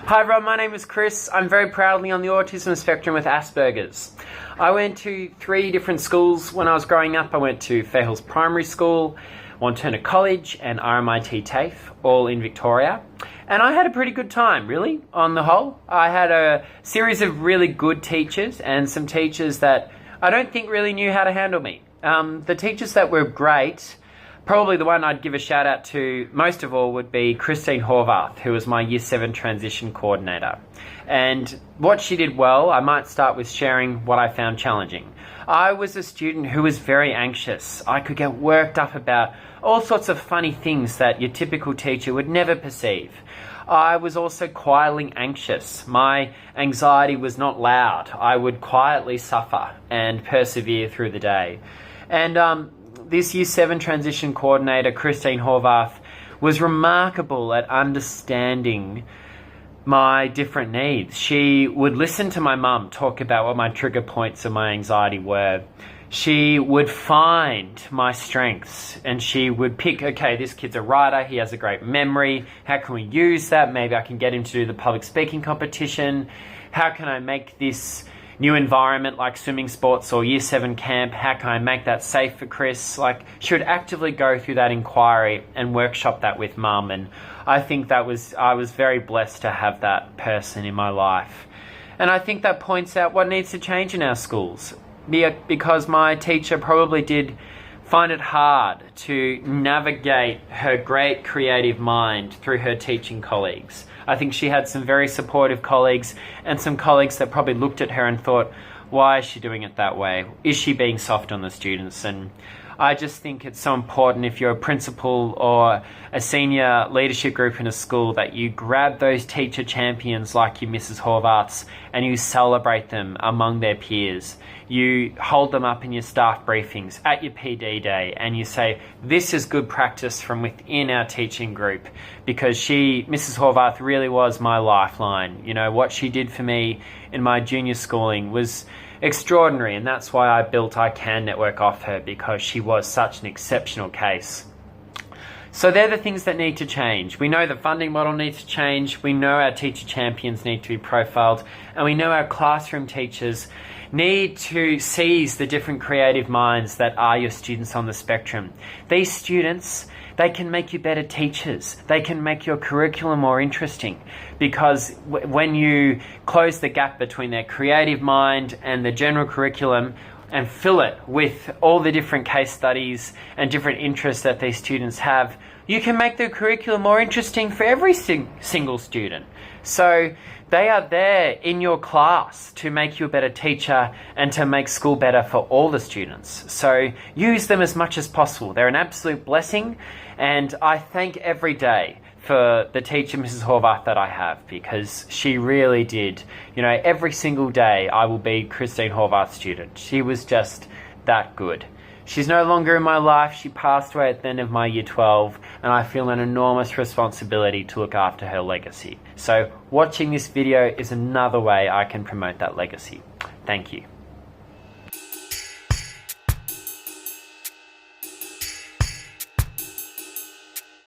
Hi everyone, my name is Chris. I'm very proudly on the autism spectrum with Asperger's. I went to 3 different schools when I was growing up. I went to Fairhills Primary School, Wanturna College and RMIT TAFE, all in Victoria. And I had a pretty good time, really, on the whole. I had a series of really good teachers and some teachers that I don't think really knew how to handle me. The teachers that were great, probably the one I'd give a shout out to most of all would be Christine Horvath, who was my Year 7 transition coordinator. And what she did well, I might start with sharing what I found challenging. I was a student who was very anxious. I could get worked up about all sorts of funny things that your typical teacher would never perceive. I was also quietly anxious. My anxiety was not loud. I would quietly suffer and persevere through the day. And this Year 7 transition coordinator, Christine Horvath, was remarkable at understanding my different needs. She would listen to my mum talk about what my trigger points of my anxiety were. She would find my strengths and she would pick, okay, this kid's a writer, he has a great memory, how can we use that? Maybe I can get him to do the public speaking competition. How can I make this new environment like swimming sports or Year 7 camp, how can I make that safe for Chris? Like, she would actively go through that inquiry and workshop that with mum, and I think I was very blessed to have that person in my life. And I think that points out what needs to change in our schools, because my teacher probably did find it hard to navigate her great creative mind through her teaching colleagues. I think she had some very supportive colleagues and some colleagues that probably looked at her and thought, why is she doing it that way? Is she being soft on the students? And I just think it's so important, if you're a principal or a senior leadership group in a school, that you grab those teacher champions like your Mrs. Horvaths and you celebrate them among their peers. You hold them up in your staff briefings, at your PD day, and you say, this is good practice from within our teaching group, because Mrs. Horvath really was my lifeline. You know, what she did for me in my junior schooling was extraordinary, and that's why I built I Can Network off her, because she was such an exceptional case. So they're the things that need to change. We know the funding model needs to change, we know our teacher champions need to be profiled, and we know our classroom teachers need to seize the different creative minds that are your students on the spectrum. These students, they can make you better teachers. They can make your curriculum more interesting, because when you close the gap between their creative mind and the general curriculum and fill it with all the different case studies and different interests that these students have, you can make the curriculum more interesting for every single student. So they are there in your class to make you a better teacher and to make school better for all the students. So use them as much as possible. They're an absolute blessing, and I thank every day for the teacher, Mrs. Horvath, that I have, because she really did. You know, every single day I will be Christine Horvath's student. She was just that good. She's no longer in my life. She passed away at the end of my Year 12, and I feel an enormous responsibility to look after her legacy. So watching this video is another way I can promote that legacy. Thank you.